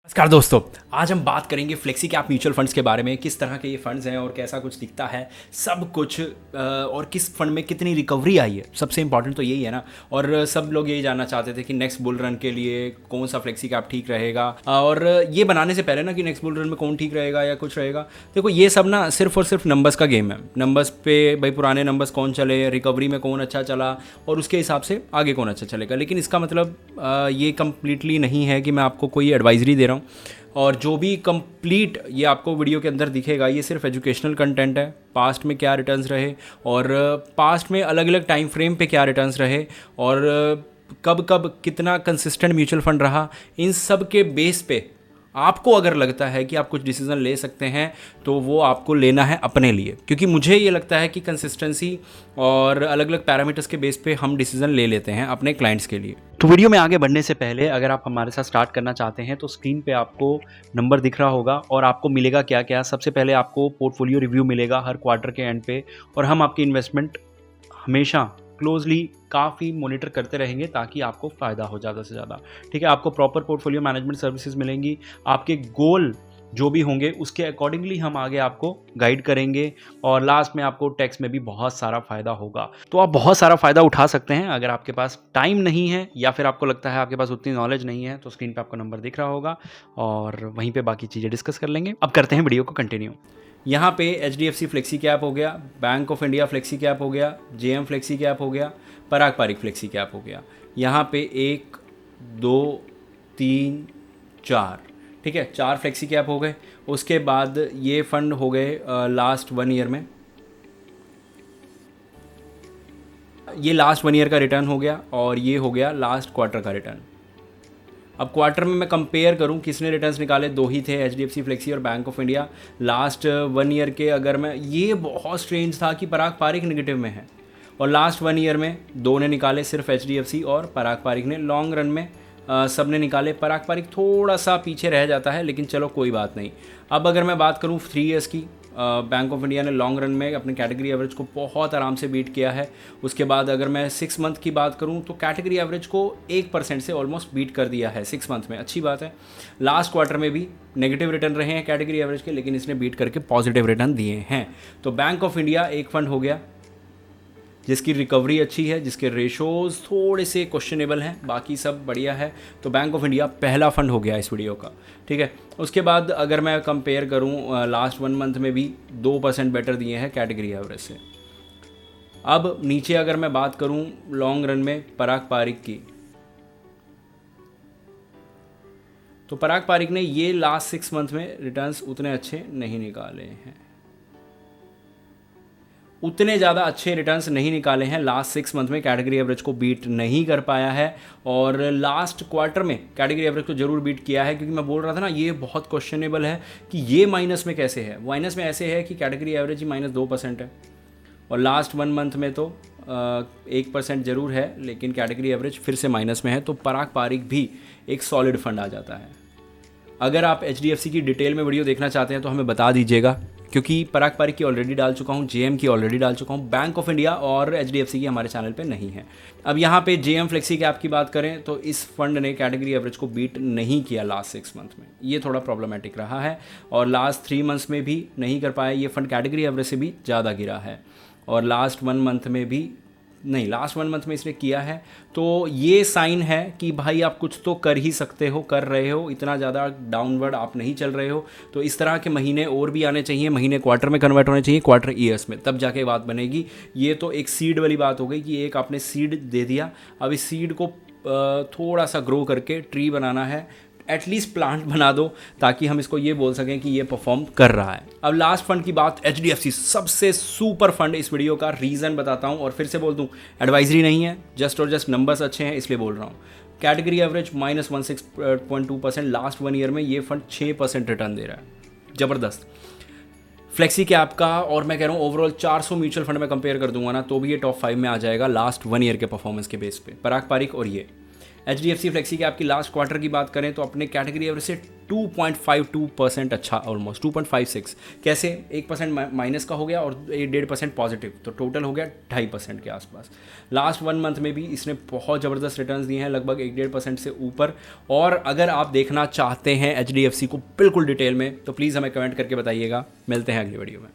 नमस्कार दोस्तों। आज हम बात करेंगे फ्लेक्सी कैप म्यूचुअल फंड्स के बारे में, किस तरह के ये फंड्स हैं और कैसा कुछ दिखता है सब कुछ, और किस फंड में कितनी रिकवरी आई है। सबसे इंपॉर्टेंट तो यही है ना। और सब लोग यही जानना चाहते थे कि नेक्स्ट बुल रन के लिए कौन सा फ्लेक्सी कैप ठीक रहेगा, और ये बनाने से पहले ना कि नेक्स्ट बुल रन में कौन ठीक रहेगा या कुछ रहेगा। देखो ये सब ना सिर्फ और सिर्फ नंबर्स का गेम है। नंबर्स पे भाई पुराने नंबर्स कौन चले, रिकवरी में कौन अच्छा चला और उसके हिसाब से आगे कौन अच्छा चलेगा। लेकिन इसका मतलब ये कम्प्लीटली नहीं है कि मैं आपको कोई एडवाइजरी दे रहा हूँ। और जो भी कंप्लीट ये आपको वीडियो के अंदर दिखेगा ये सिर्फ एजुकेशनल कंटेंट है। पास्ट में क्या रिटर्न्स रहे और पास्ट में अलग अलग टाइम फ्रेम पे क्या रिटर्न्स रहे और कब कब कितना कंसिस्टेंट म्यूचुअल फंड रहा, इन सब के बेस पे आपको अगर लगता है कि आप कुछ डिसीजन ले सकते हैं तो वो आपको लेना है अपने लिए। क्योंकि मुझे ये लगता है कि कंसिस्टेंसी और अलग अलग पैरामीटर्स के बेस पे हम डिसीजन ले लेते हैं अपने क्लाइंट्स के लिए। तो वीडियो में आगे बढ़ने से पहले अगर आप हमारे साथ स्टार्ट करना चाहते हैं तो स्क्रीन पे आपको नंबर दिख रहा होगा और आपको मिलेगा क्या क्या। सबसे पहले आपको पोर्टफोलियो रिव्यू मिलेगा हर क्वार्टर के एंड पे, और हम आपकी इन्वेस्टमेंट हमेशा क्लोजली काफ़ी मॉनिटर करते रहेंगे ताकि आपको फ़ायदा हो ज़्यादा से ज़्यादा। ठीक है, आपको प्रॉपर पोर्टफोलियो मैनेजमेंट सर्विसेज मिलेंगी। आपके गोल जो भी होंगे उसके अकॉर्डिंगली हम आगे आपको गाइड करेंगे, और लास्ट में आपको टैक्स में भी बहुत सारा फ़ायदा होगा। तो आप बहुत सारा फ़ायदा उठा सकते हैं। अगर आपके पास टाइम नहीं है या फिर आपको लगता है आपके पास उतनी नॉलेज नहीं है तो स्क्रीन पे आपको नंबर दिख रहा होगा और वहीं पे बाकी चीज़ें डिस्कस कर लेंगे। अब करते हैं वीडियो को कंटिन्यू। यहाँ पे HDFC फ्लेक्सी कैप हो गया, bank of India flexi cap हो गया, JM फ्लेक्सी कैप हो गया, पराग पारिक फ्लेक्सी कैप हो गया। यहाँ पे 1 2 3 4, ठीक है, 4 फ्लेक्सी कैप हो गए। उसके बाद ये फंड हो गए लास्ट 1 ईयर में, ये लास्ट 1 ईयर का रिटर्न हो गया और ये हो गया लास्ट क्वार्टर का रिटर्न। अब क्वार्टर में मैं कंपेयर करूं किसने रिटर्न्स निकाले, दो ही थे, HDFC फ्लेक्सी और bank of India. Last 1 year के अगर मैं, ये बहुत स्ट्रेंज था कि पराग पारिक नेगेटिव में है और लास्ट 1 ईयर में दो ने निकाले, सिर्फ HDFC और पराग पारिक ने। लॉन्ग रन में सब ने निकाले, पराग पारिक थोड़ा सा पीछे रह जाता है, लेकिन चलो कोई बात नहीं। अब अगर मैं बात करूँ 3 ईयर्स की, बैंक ऑफ इंडिया ने लॉन्ग रन में अपने कैटेगरी एवरेज को बहुत आराम से बीट किया है। उसके बाद अगर मैं 6 मंथ की बात करूं तो कैटेगरी एवरेज को 1% से ऑलमोस्ट बीट कर दिया है 6 मंथ में, अच्छी बात है। लास्ट क्वार्टर में भी नेगेटिव रिटर्न रहे हैं कैटेगरी एवरेज के, लेकिन इसने बीट करके पॉजिटिव रिटर्न दिए हैं। तो बैंक ऑफ इंडिया एक फंड हो गया जिसकी रिकवरी अच्छी है, जिसके रेशोज़ थोड़े से क्वेश्चनेबल हैं, बाकी सब बढ़िया है। तो बैंक ऑफ इंडिया पहला फंड हो गया इस वीडियो का, ठीक है। उसके बाद अगर मैं कंपेयर करूं लास्ट 1 मंथ में भी 2% बेटर दिए हैं कैटेगरी एवरेज से। अब नीचे अगर मैं बात करूं लॉन्ग रन में पराग पारिक की, तो पराग पारिक ने ये लास्ट 6 मंथ में रिटर्न्स उतने अच्छे नहीं निकाले हैं, उतने ज़्यादा अच्छे रिटर्न्स नहीं निकाले हैं लास्ट 6 मंथ में, कैटेगरी एवरेज को बीट नहीं कर पाया है। और लास्ट क्वार्टर में कैटेगरी एवरेज को जरूर बीट किया है, क्योंकि मैं बोल रहा था ना ये बहुत क्वेश्चनेबल है कि ये माइनस में कैसे है। माइनस में ऐसे है कि कैटेगरी एवरेज ही -2% है और लास्ट 1 मंथ में तो 1% ज़रूर है, लेकिन कैटेगरी एवरेज फिर से माइनस में है। तो पराग पारिक भी एक सॉलिड फंड आ जाता है। अगर आप HDFC की डिटेल में वीडियो देखना चाहते हैं तो हमें बता दीजिएगा, क्योंकि पराग पारिक की ऑलरेडी डाल चुका हूँ, JM की ऑलरेडी डाल चुका हूँ, बैंक ऑफ इंडिया और HDFC की हमारे चैनल पे नहीं है। अब यहाँ पे JM फ्लेक्सी कैप की बात करें तो इस फंड ने कैटेगरी एवरेज को बीट नहीं किया लास्ट 6 मंथ में, ये थोड़ा प्रॉब्लमेटिक रहा है। और लास्ट 3 मंथ्स में भी नहीं कर पाया, ये फंड कैटेगरी एवरेज से भी ज़्यादा गिरा है। और लास्ट 1 मंथ में भी नहीं, लास्ट 1 मंथ में इसने किया है। तो ये साइन है कि भाई आप कुछ तो कर ही सकते हो, कर रहे हो, इतना ज़्यादा डाउनवर्ड आप नहीं चल रहे हो। तो इस तरह के महीने और भी आने चाहिए, महीने क्वार्टर में कन्वर्ट होने चाहिए, क्वार्टर ईयर्स में, तब जाके बात बनेगी। ये तो एक सीड वाली बात हो गई कि एक आपने सीड दे दिया, अब इस सीड को थोड़ा सा ग्रो करके ट्री बनाना है, एटलीस्ट प्लांट बना दो ताकि हम इसको ये बोल सकें कि ये परफॉर्म कर रहा है। अब लास्ट फंड की बात, HDFC सबसे सुपर फंड इस वीडियो का। रीज़न बताता हूँ और फिर से बोल दूँ, एडवाइजरी नहीं है, जस्ट और जस्ट नंबर्स अच्छे हैं इसलिए बोल रहा हूँ। कैटेगरी एवरेज -16.2%, लास्ट 1 ईयर में ये फंड 6% रिटर्न दे रहा है, ज़बरदस्त। फ्लेक्सी कैप का, और मैं कह रहा हूँ ओवरऑल 400 म्यूचुअल फंड में कंपेयर कर दूंगा ना तो भी ये टॉप 5 में आ जाएगा लास्ट 1 ईयर के परफॉर्मेंस के बेस पे, पराग पारिक और ये। HDFC फ्लेक्सी की आपकी लास्ट क्वार्टर की बात करें तो अपने कैटेगरी एवरेज से 2.52% अच्छा, ऑलमोस्ट 2.56। कैसे, 1% माइनस का हो गया और 1.5% पॉजिटिव, तो टोटल हो गया 2.5% के आसपास। लास्ट 1 मंथ में भी इसने बहुत ज़बरदस्त रिटर्न्स दिए हैं, लगभग 1.5% से ऊपर। और अगर आप देखना चाहते हैं HDFC को बिल्कुल डिटेल में तो प्लीज़ हमें कमेंट करके बताइएगा। मिलते हैं अगली वीडियो में।